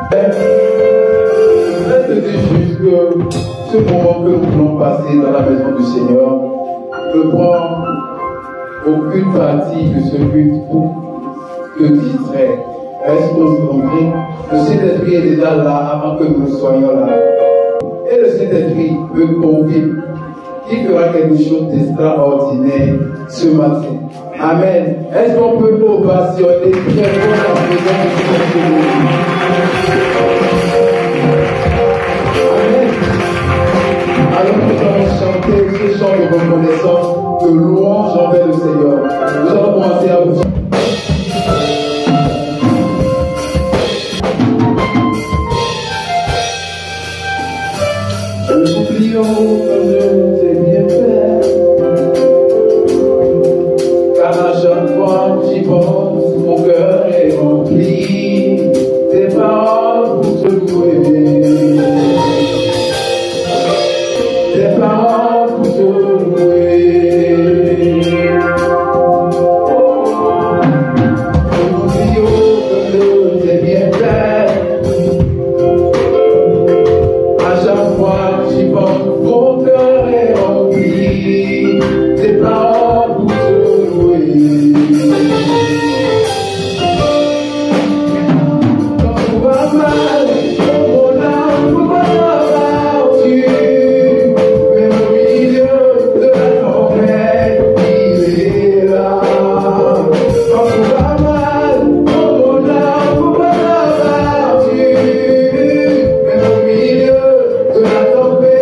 Je te dis juste que ce moment que nous voulons passer dans la maison du Seigneur ne prend aucune partie de ce but pour te distraire. Reste concentré. Le Saint-Esprit est déjà là avant que nous soyons là. Et le Saint-Esprit peut confirmer qu'il fera quelque chose d'extraordinaire ce matin. Amen. Est-ce qu'on peut ovationner très fort la présence du Saint-Esprit? Amen. Alors nous allons chanter ce chant de reconnaissance, de louange envers le Seigneur. Nous allons commencer à vous. Oublions comme je t'ai bien fait, car à chaque fois que j'y pense, mon cœur est rempli, tes paroles pour te louer, tes paroles pour te louer. Oublions comme je t'ai bien fait, à chaque fois j'y pense, mon cœur est rempli, tes paroles pour te louer. Quand tout va mal, mon âme pourra tu, même au milieu de la tempête, il est là. Quand tout va mal, mon âme pourra tu, même au milieu de la tempête.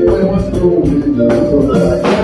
We want to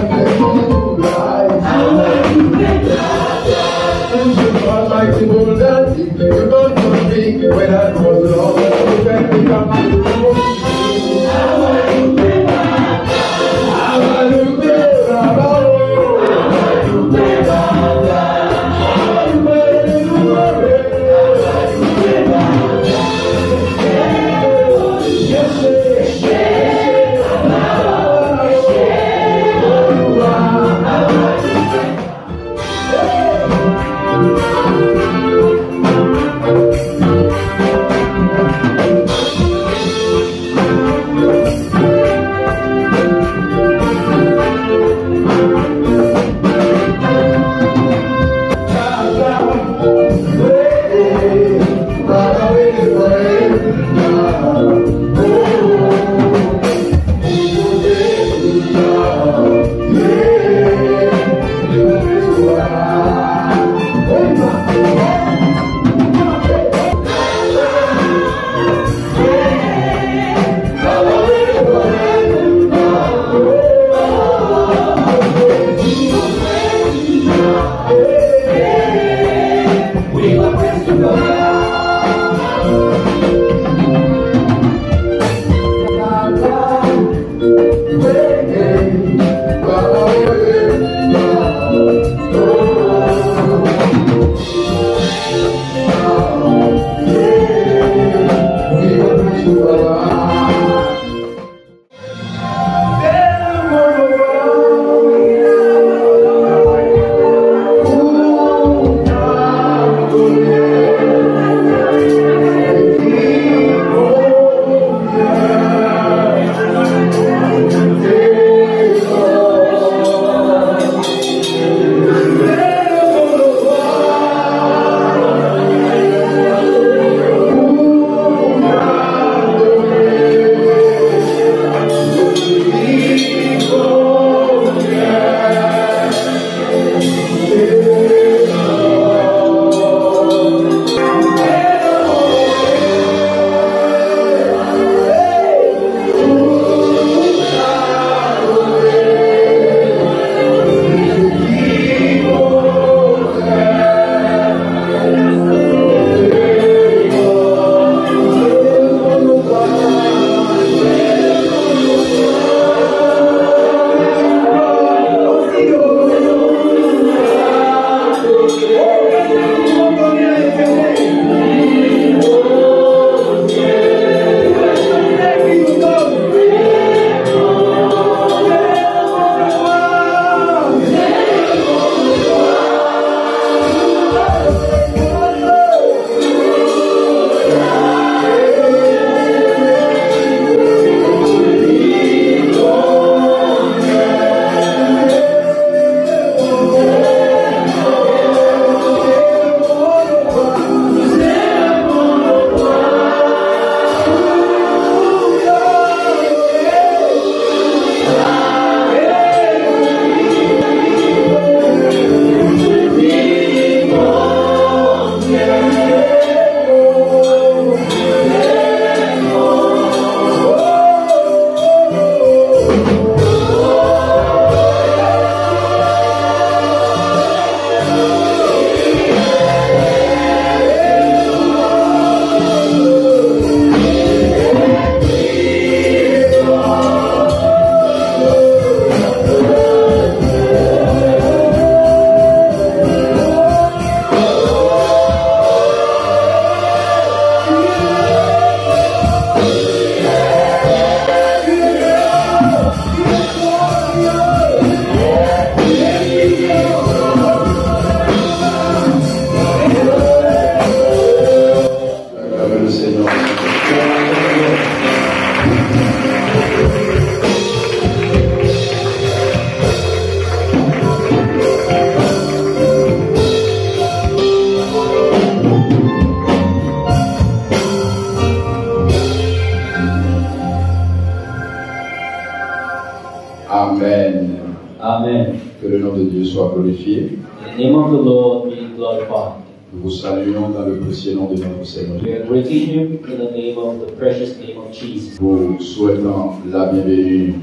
Amen. Que le nom de Dieu soit glorifié. The name of the Lord be glorified. Nous vous saluons dans le précieux nom de notre Seigneur. We are greeting you in the name of the precious name of Jesus. Vous souhaitant la bienvenue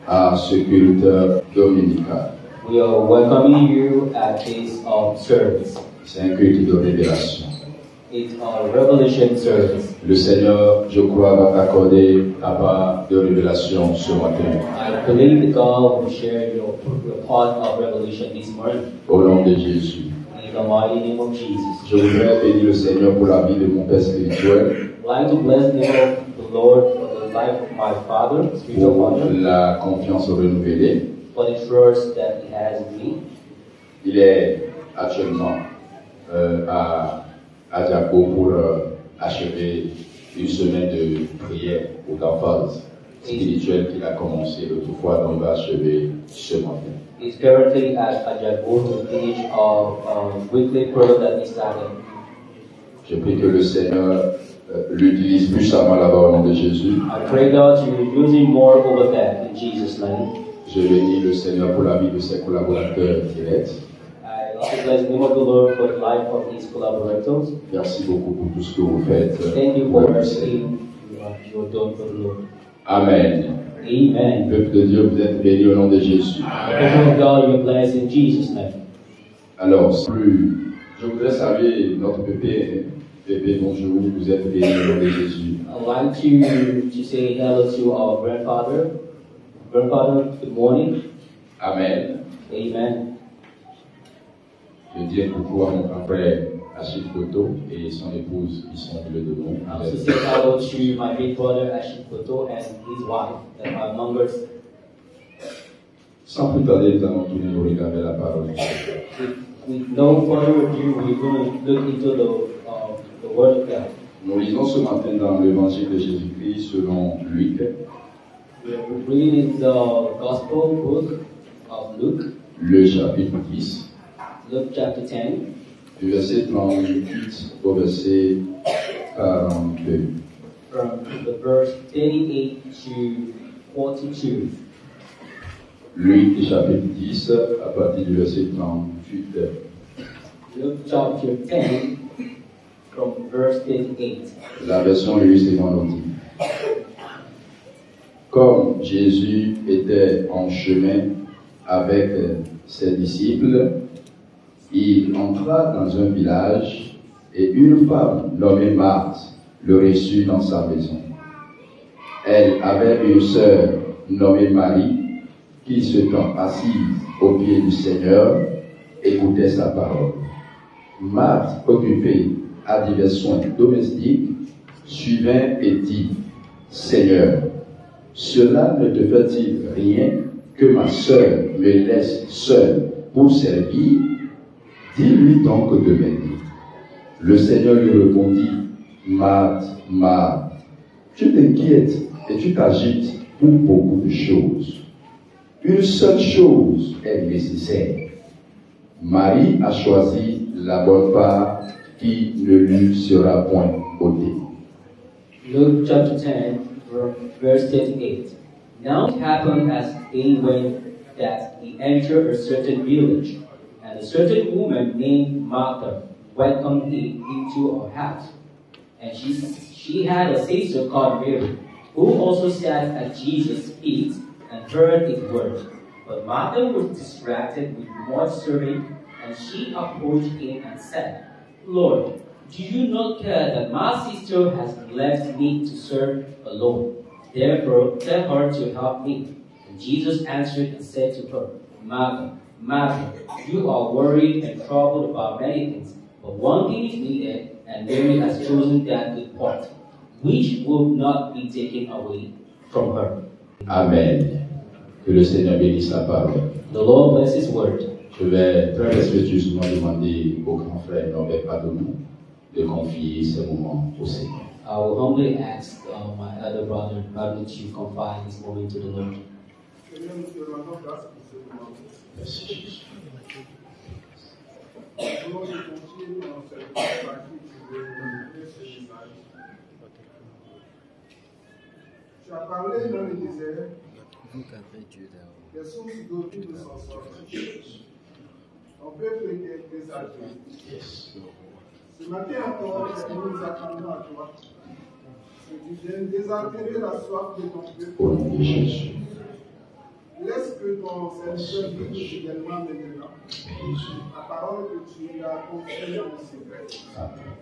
à ce culte dominical. We are welcoming you at this service. C'est un culte de révélation. It's a revelation service. Le Seigneur, je crois, va t'accorder ta part de révélation ce matin. I believe that God will share your part of revelation this morning. Au nom de Jésus. In the mighty name of Jesus. Je voudrais bénir le Seigneur pour la vie de mon Père spirituel. I'd like to bless the name of the Lord for the life of my father, spiritual Pour father, la confiance renouvelée. for the trust that he has in me. Il est actuellement à Diago pour achever une semaine de prière ou d'emphase spirituelle qu'il a commencé autrefois, donc va achever ce matin. He's currently at Ajabur to finish a weekly prayer that he started. Je prie que le Seigneur l'utilise puissamment là-bas au nom de Jésus. I pray God you use him more over that in Jesus' name. Je bénis le Seigneur pour la vie de ses collaborateurs directs. I also bless the name of the Lord for the life of his collaborators. Merci beaucoup pour tout ce que vous faites. Thank you pour for le Seigneur. everything you are doing for the Lord. Amen. Amen. Peuple de Dieu, vous êtes bénis au nom de Jésus. The people of God, you are blessed in Jesus' name. Alors, je voudrais saluer notre bébé. Bébé, bonjour, vous êtes bénis au nom de Jésus. I'd like to say hello to our grandfather. Grandfather, good morning. Amen. Amen. Je dis un coucou à mon grand frère Achille Photo et son épouse, ils sont le de nous. I also say hello to my big brother Ashik Photo and his wife that are members. Sans plus tarder, nous allons tourner nos regards vers la parole de Dieu. With no further ado, we're going to look into the Word of God. Nous lisons ce matin dans l'évangile de Jésus-Christ selon Luc, We're reading the Gospel book of Luke, le chapitre 10, Luke chapter 10, du verset 38 au verset 42. from the verse 38 to 42. Luc chapitre 10 à partir du verset 38. Luke chapter 10, from verse 38. La version Louis et Monodi. Comme Jésus était en chemin avec ses disciples, il entra dans un village et une femme nommée Marthe le reçut dans sa maison. Elle avait une sœur nommée Marie qui, se tenant assise au pied du Seigneur, écoutait sa parole. Marthe, occupée à divers soins domestiques, suivait et dit, Seigneur, cela ne te fait-il rien que ma sœur me laisse seule pour servir? Dis-lui donc de m'aider. Le Seigneur lui répondit, Marthe, Marthe, tu t'inquiètes et tu t'agites pour beaucoup de choses. Une seule chose est nécessaire. Marie a choisi la bonne part qui ne lui sera point ôtée. Luke chapter 10, verse 38. Now it happened as they went that he entered a certain village, and a certain woman named Martha welcomed him into her house. And she had a sister called Mary, who also sat at Jesus' feet and heard his word. But Martha was distracted with much serving, and she approached him and said, Lord, do you not care that my sister has left me to serve alone? Therefore, tell her to help me. And Jesus answered and said to her, Martha, Martha, you are worried and troubled about many things, but one thing is needed, and Mary has chosen that good part, which will not be taken away from her. Amen. Que le Seigneur bénisse la parole. The Lord bless His word. Je vais très respectueusement demander au grand frère Norbert Padonou de confier ce moment au Seigneur. I will humbly ask my elder brother, Pablo, to confide this moment to the Lord. Merci Jésus. Tu as parlé dans le désert, des sources d'eau qui nous sont sorties. On peut faire quelques ajouts. Ce matin encore, nous nous attendons à toi. Que tu viennes désaltérer la soif de ton peuple. Au nom de Jésus. Laisse que ton serviteur vive fidèlement maintenant. La parole que tu as confiée en secret.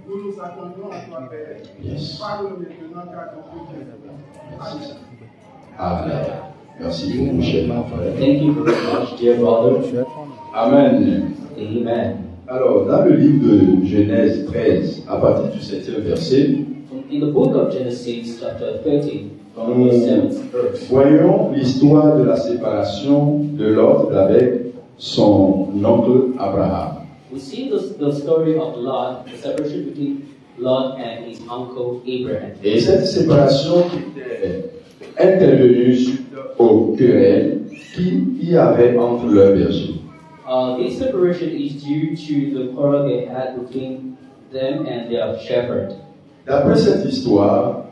Nous nous attendons à toi, Père. Parle maintenant car ton peuple est. Amen. Merci beaucoup, cher frère. Thank you very much, dear brother. Amen. Amen. Alors, dans le livre de Genèse 13, à partir du 7e verset, In the book of Genesis, chapter 13, from the 7th verse, voyons l'histoire de la séparation de Lot avec son oncle Abraham. we see the story of Lot, the separation between Lot and his uncle Abraham. Et cette séparation était intervenue suite aux querelles qu'il y avait entre leurs bergers. This separation is due to the quarrel they had between them and their shepherd. D'après cette histoire,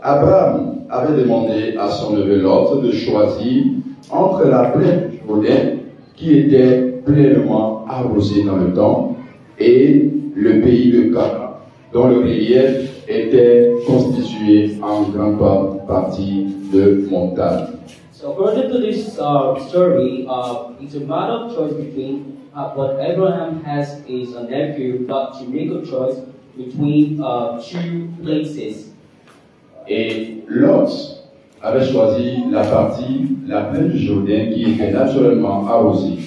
Abraham avait demandé à son neveu Lot de choisir entre la plaine du Jourdain, qui était pleinement arrosée dans le temps, et le pays de Canaan, dont le relief était constitué en grande partie de montagnes. So according to this story, it's a matter of choice between what Abraham has is a nephew, but to make a choice between two places. Et Lot avait choisi la partie la plaine du Jourdain qui était naturellement arrosée.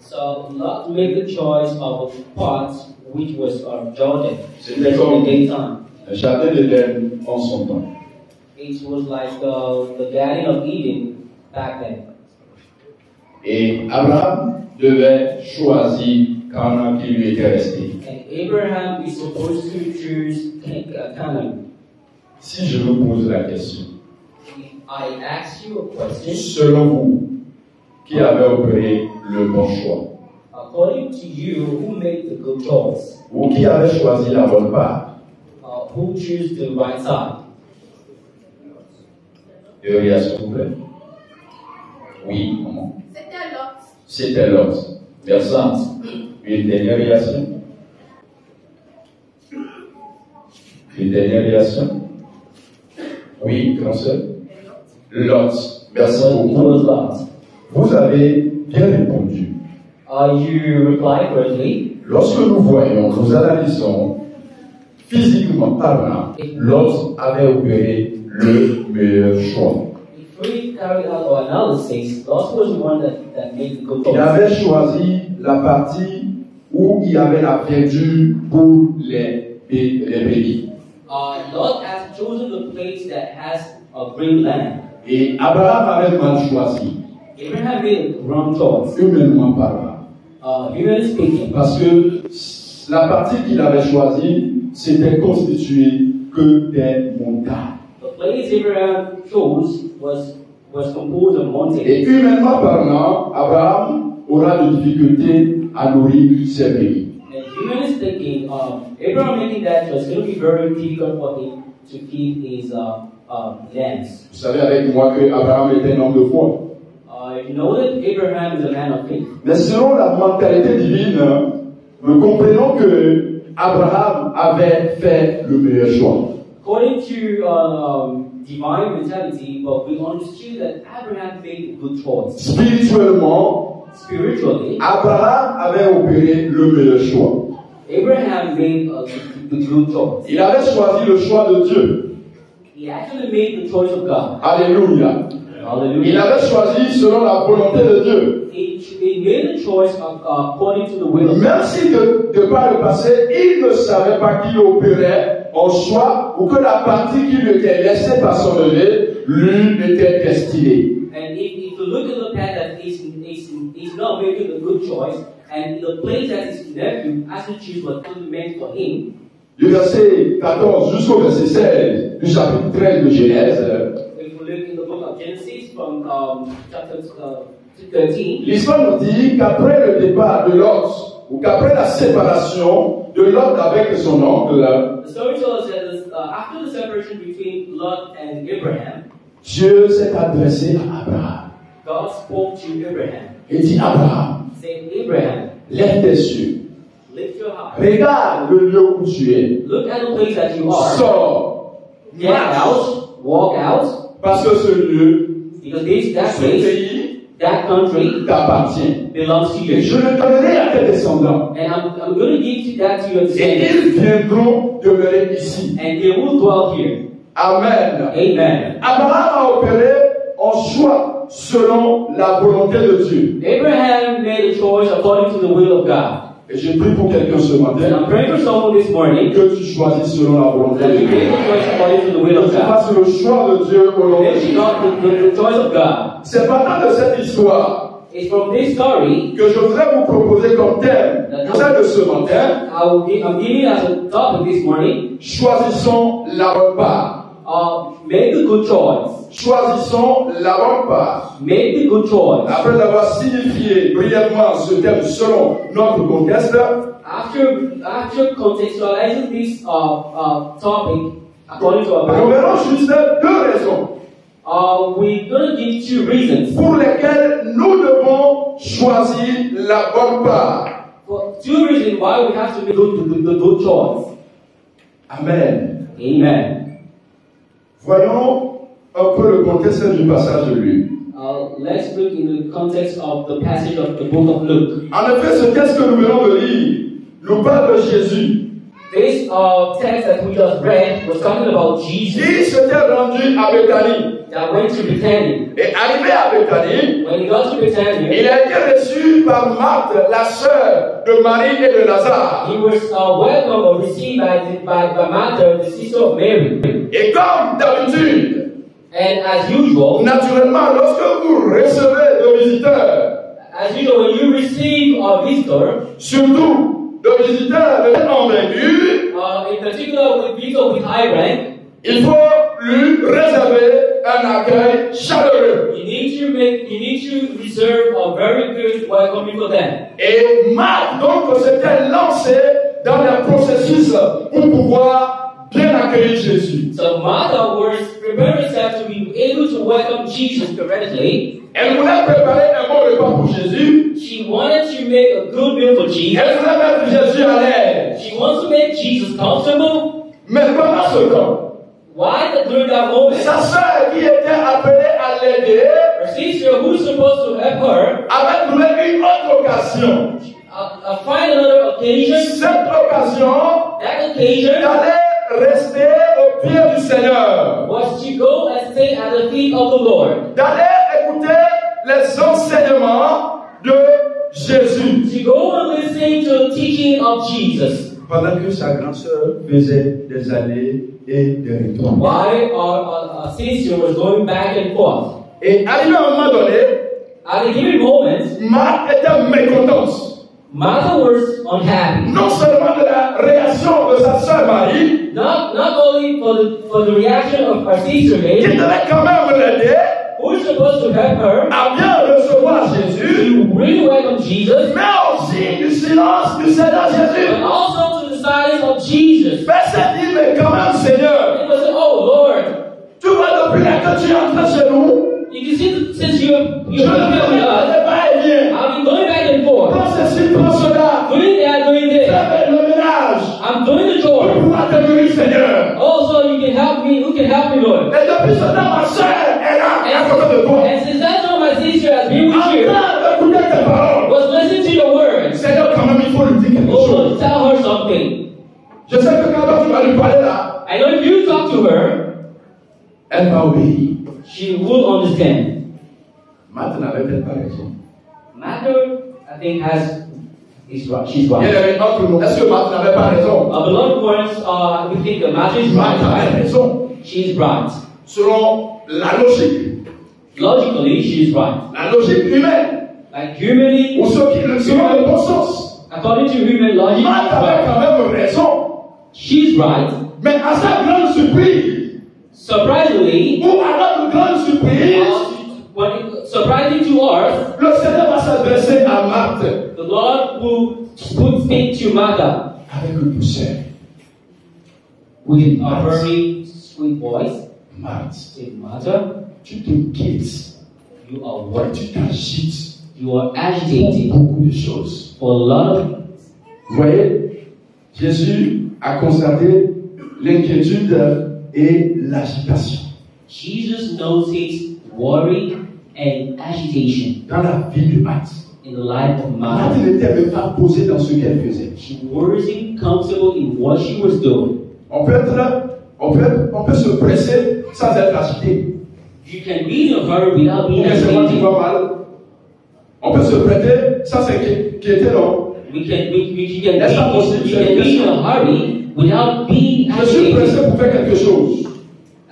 So Lot made the choice of a part which was Jordan. C'était In comme the daytime. un jardin d'Éden en son temps. It was like the Garden of Eden back then. Et Abraham devait choisir Canaan qui lui était resté. And Abraham is supposed to choose Canaan. Si je vous pose la question, If I ask you a question, selon vous, qui avait opéré le bon choix? according to you, who made the good choice? Ou qui avait choisi la bonne part? Who chose the right side? Une réaction, s'il vous plaît. Oui, comment? C'était Lot. C'était Lot. Personne. Une dernière réaction. Une dernière réaction. Oui, comment ça? Lot. Merci It was beaucoup. Lot. Vous avez bien répondu. You replied correctly. Lorsque nous voyons, nous analysons physiquement parlant, Lot avait opéré le meilleur choix. If we carried out our analysis, Lot was the one that made the good Il choice. avait choisi la partie où il y avait la verdure pour les brebis. Lot has chosen the place that has a green land. Et Abraham avait mal choisi, Abraham made a wrong choice. humainement parlant. Humanly speaking, Parce que la partie qu'il avait choisie, c'était constitué que des montagnes. the place Abraham chose was composed of Et mountains. humainement parlant, Abraham aura des difficultés à nourrir ses brebis. And humanly speaking, Abraham making that choice is going to be very difficult for him to feed his lambs. Vous savez avec moi que Abraham était un homme de foi. You know that Abraham is a man of faith. Mais selon la mentalité divine, nous comprenons que Abraham avait fait le meilleur choix. According to divine mentality, but we understood that Abraham made a good choice. Spirituellement, Spiritually, Abraham avait opéré le meilleur choix. Abraham made the good choice. Il avait choisi le choix de Dieu. He actually made the choice of God. Alléluia. Il Hallelujah. avait choisi selon la volonté de Dieu. He made the choice according to the will of God. Même si de par le passé, il ne savait pas qu'il opérait en choix ou que la partie qui lui était laissée par son neveu lui était destinée. And if you look at the path that he's not making a good choice, and the place that his nephew has to choose what was meant for him, Du verset 14 jusqu'au verset 16 du chapitre 13 de Genèse, if you look in the book of Genesis from chapter 13, l'histoire nous dit qu'après le départ de Lot, ou qu'après la séparation de Lot avec son oncle, the story tells us that after the separation between Lot and Abraham, Dieu s'est adressé à Abraham God spoke to Abraham, et dit Abraham, saying, Abraham, lève tes yeux, lift your heart, regarde le lieu où tu es, look at the place that you are, sors, get out, walk out, parce que ce lieu, because that ce place, pays that country t'appartient. belongs to Et you. je le donnerai à tes descendants. And I'm going to give that to your Et descendants, ils viendront demeurer ici. and they will dwell here. Amen. Amen. Abraham a opéré en choix selon la volonté de Dieu. Abraham made a choice according to the will of God. Et je prie pour quelqu'un ce And matin I'm praying for someone this morning que tu choisisses selon la volonté that de you Dieu. make a choice according to the will Que of tu God. fasses le choix de Dieu au nom de This is Jésus. not the choice of God. C'est partant de cette histoire It's from this story que je voudrais vous proposer comme thème, celle de ce matin, I'm giving as a topic this morning. choisissons la bonne part. Make the good choice. Choisissons la bonne part. Make the good choice. Après avoir signifié brièvement ce thème selon notre contexte, After contextualizing this topic according to our nous Bible, verrons juste deux raisons we're going to give two reasons. pour lesquelles nous devons choisir la bonne part. For two reasons why we have to make the good choice. Amen. Amen. Voyons un peu le contexte du passage lu. Let's look in the context of the passage of the book of Luke. En effet, ce texte que nous venons de lire nous parle de Jésus. This text that we just read was talking about Jesus. Il s'était rendu à Béthanie. that went to Bethany. Et arrivé à Bethanie, When he got to Bethany, il a été reçu par Marthe, la sœur de Marie et de Lazare. he was welcomed or received by Martha, the sister of Mary. Et comme d'habitude, And as usual, naturellement, lorsque vous recevez des visiteurs, when you receive a visitor, surtout des visiteurs de convaincus, in particular with people with high rank, il faut lui réserver un accueil chaleureux. you need to reserve a very good welcoming for them. Et Marthe, donc, s'était lancé dans le processus pour pouvoir bien accueillir Jésus. So Martha was preparing herself to be able to welcome Jesus correctly. Elle voulait préparer un bon repas pour Jésus. She wanted to make a good meal for Jesus. Elle voulait mettre Jésus à l'aise. She wants to make Jesus comfortable. Mais pendant ce temps, Why during that moment, sa sœur qui était appelée à l'aider her sister, who's supposed to help her, avait trouvé une autre occasion. find another occasion. Cette occasion That occasion d'aller rester au pied du Seigneur, was to go and stay at the feet of the Lord. d'aller écouter les enseignements de Jésus. To go and listen to the teaching of Jesus. Pendant que sa grande sœur faisait des allées et des retours. While our sister was going back and forth. Et arrivé à un moment donné, At a given moment, Marthe était mécontente. Martha was unhappy. Non seulement de la réaction de sa sœur Marie, Not only for the reaction of our sister qui Mary, devait quand même l'aider who's supposed to help her, à bien recevoir Jésus, to really welcome Jesus, mais aussi du silence du Seigneur but Jésus. also to the silence of Jesus. Mais c'est dit, mais quand même Seigneur, It was, oh Lord, tu vois depuis là que tu es entré chez nous, you can see since je you're ne with fais pas us, de va-et-vient. I've been going back and forth, Prends ceci, prends cela, doing that, doing this. fais le ménage, I'm doing the pour chore. pouvoir te nourrir Seigneur. Also, you can help me. Who can help me, Lord? Et depuis ce temps, ma sœur est là, à côté de toi. And since that time, my sister has been En with you, train d'écouter tes paroles. was listening to your words. Seigneur, quand même, il faut lui dire quelque Oh, chose. Lord, tell her something. Je sais que quand tu vas lui parler là, I know if you talk to her, elle va obéir. she will understand. Marthe n'avait peut-être pas raison. Matthew, I think, she's right. Elle avait entre nous. Est-ce que Marthe n'avait pas raison? Beloved ones, we think that Matthew is Marthe avait right. raison. She's right. Selon la logique. Logically, she's right. La logique humaine. Like humanly, Ou ceux qui le selon le bon sens. according to human logic, Marthe she's avait right. quand même raison. She's right. Mais à sa grande surprise, Surprisingly, ou à notre grande surprise, surprising to us, le Seigneur va s'adresser à Marthe the Lord will speak to Martha avec une douceur. with a very sweet voice. Marthe, Say, Martha, tu t'inquiètes, you are worried. tu t'agites You are pour agitated beaucoup de choses. for a lot of things. Vous voyez, Jésus a constaté l'inquiétude et l'agitation Jesus noticed worry and agitation dans la vie de Marthe. in the life of Marthe Martha. n'était même pas posée dans ce qu'elle faisait. She wasn't comfortable in what she was doing. On peut se presser sans être agité. You can be in a hurry without being Ou c'est moi qui agitated. va mal. On peut se prêter sans s'inquiéter, non? We can be in Laisse-la possible, a hurry without being Je suis pressé agitated. pour faire quelque chose.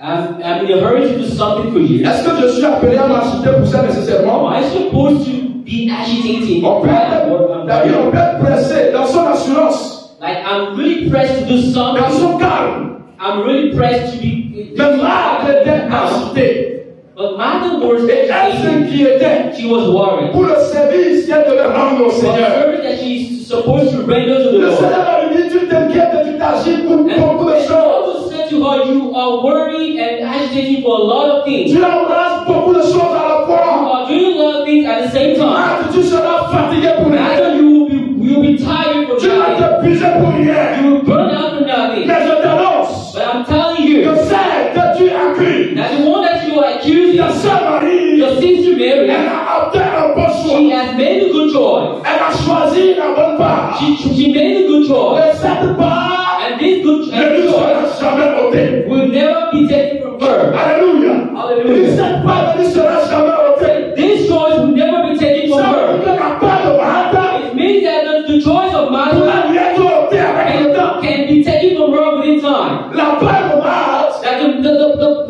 I'm in a hurry to do something for you. Est-ce que je suis appelé à m'agiter pour ça nécessairement? Am I supposed to be agitated? On peut être pressé dans son assurance, Like I'm really pressed to do dans something. son calme. I'm really pressed to be. Mais Marthe était agitée. But Martha was Et elle agitated. s'inquiétait She was worried. pour le service qu'elle devait rendre au For the Seigneur. service that she's supposed to render to the Le Lord. Seigneur va lui dire, tu t'inquiètes et tu t'agites pour And beaucoup de the choses. Lord said to her, you are worried and agitated for a lot of things. Tu embrasses beaucoup de choses à la You fois. are doing a lot of things at the same time. Marthe, tu seras fatigué pour rien. After you will be tired for Tu vas nothing. t'épuiser pour rien. You will burn out for nothing. Mais je t'annonce But I'm telling you que celle que tu accuses, that the one that you are accusing, ta sœur Marie, your sister Mary, elle a opté un bon she choix. has made a good choice. Elle a choisi la bonne part. She made a good choice. Et cette part And this good ne lui choice sera jamais ôtée. will never be taken from her. Alléluia. Hallelujah.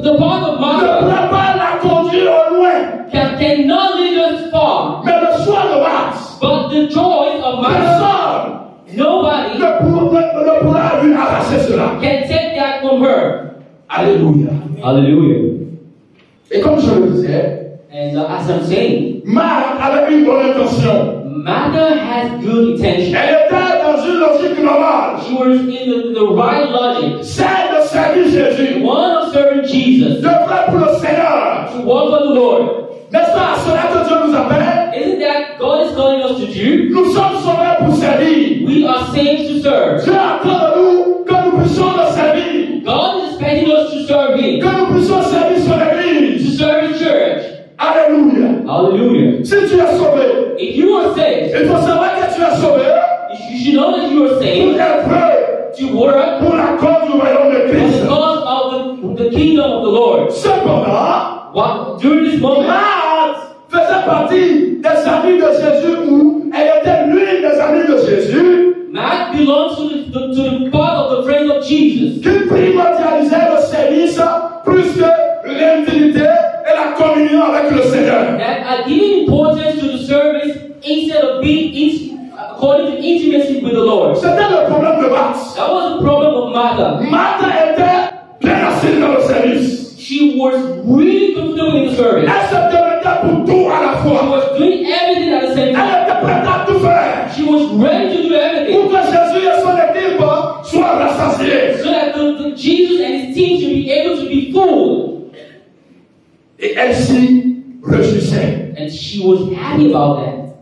the path of ne Martha pourra pas la conduire au loin. cannot lead us far. Mais le choix de Marthe, But the joy of Martha, personne nobody ne pourra lui arracher cela. can take that from her. Alléluia. Hallelujah. Et comme je le disais, And as I'm saying, Marthe avait une bonne intention. Martha has good intention. Elle était dans une logique normale. She was in the right logic. Celle de servir Jésus. One of serving Jesus. D'œuvrer pour le Seigneur. To work for the Lord. N'est-ce pas à cela que Dieu nous appelle? Isn't that God is calling us to do? Nous sommes sauvés pour servir. We are saved to serve. Dieu attend de nous que nous puissions le servir. God is expecting us to serve Him. Que nous puissions servir son Église. To serve His church. Alléluia. Hallelujah. Si tu es sauvé, If you are saved, il faut savoir que tu es sauvé you should know that you are pour saved œuvrer to work pour la cause du royaume de for Christ. the cause of the kingdom of the Lord. Cependant, During this moment, Marthe faisait partie des amis de Jésus ou elle était l'une des amis de Jésus Mark belongs to the part of the friend of Jesus. qui primordialisait le service plus que l'intimité et la communion avec le Seigneur. That are giving importance to the service instead of being according to intimacy with the Lord. C'était le problème de Marthe. That was the problem of Martha. Marthe était bien assise dans le service. She was really comfortable in the service. Elle se démettait pour tout à la She fois. was doing everything at the same Elle time. était prête à tout faire She was ready to do everything pour que Jésus et son équipe soient rassasiés. so that the Jesus and his team should be able to be full. Et elle s'y réjouissait. And she was happy about that.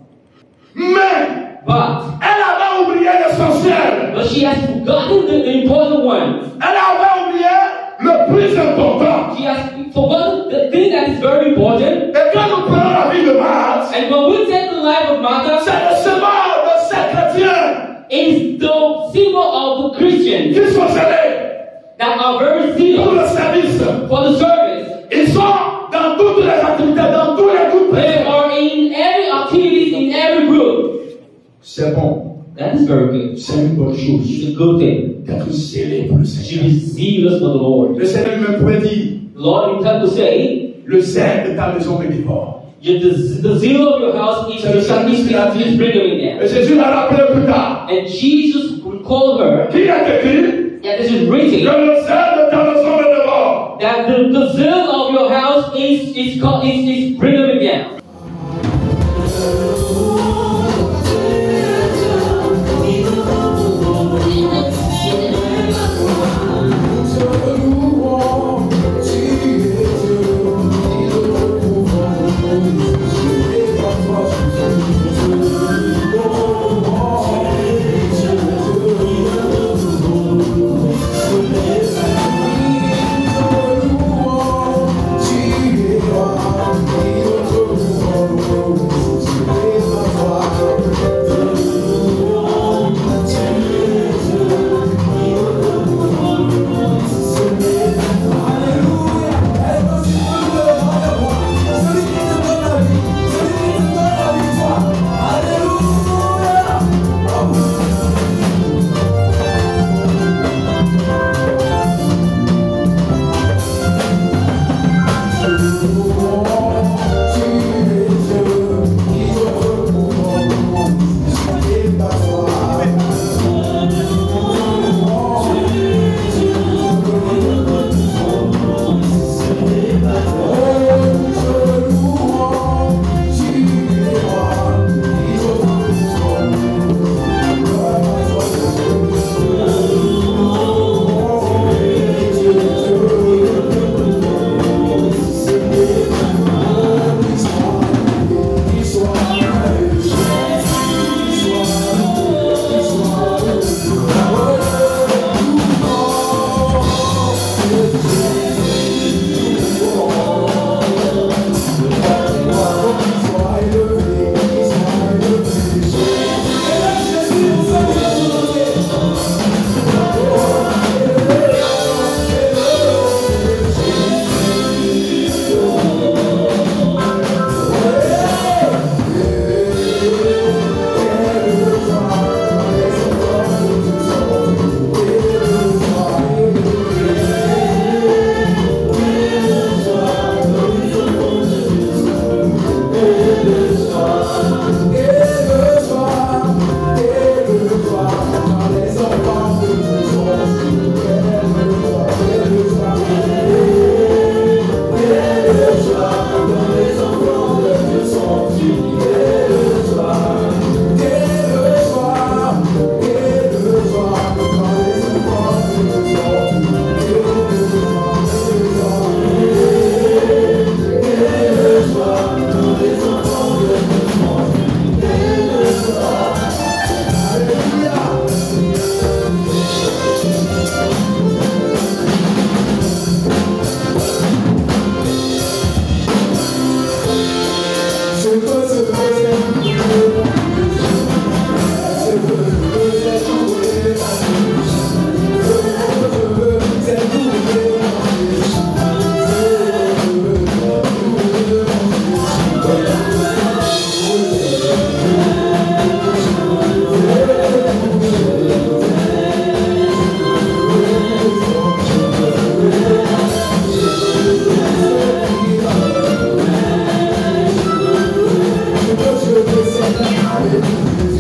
Mais But elle avait oublié l'essentiel. she has forgotten the important one. Elle avait oublié le plus important. She has forgotten the thing that is very important. Et quand nous prenons la vie de Marthe, And when we take the life of Martha, c'est le symbole de ces chrétiens it's the symbol of the Christians qui sont zélés that are very pour zealous le service. for the service. Ils sont dans toutes les activités, dans tous les groupes. They are in every activity, in every group. C'est bon. That is very good. C'est une bonne chose It's a good thing. d'être zélé pour le To Seigneur. be zealous for the Lord. Le Seigneur lui-même pourrait dire, The Lord himself to say, le zèle de ta maison me dévore. the zeal of your house is bringing Et them. Jésus l'a rappelé plus tard. And Jesus recalled her Qui a écrit that this is que written le zèle de ta maison me dévore. that the zeal of your house is bringing them down. Seigneur.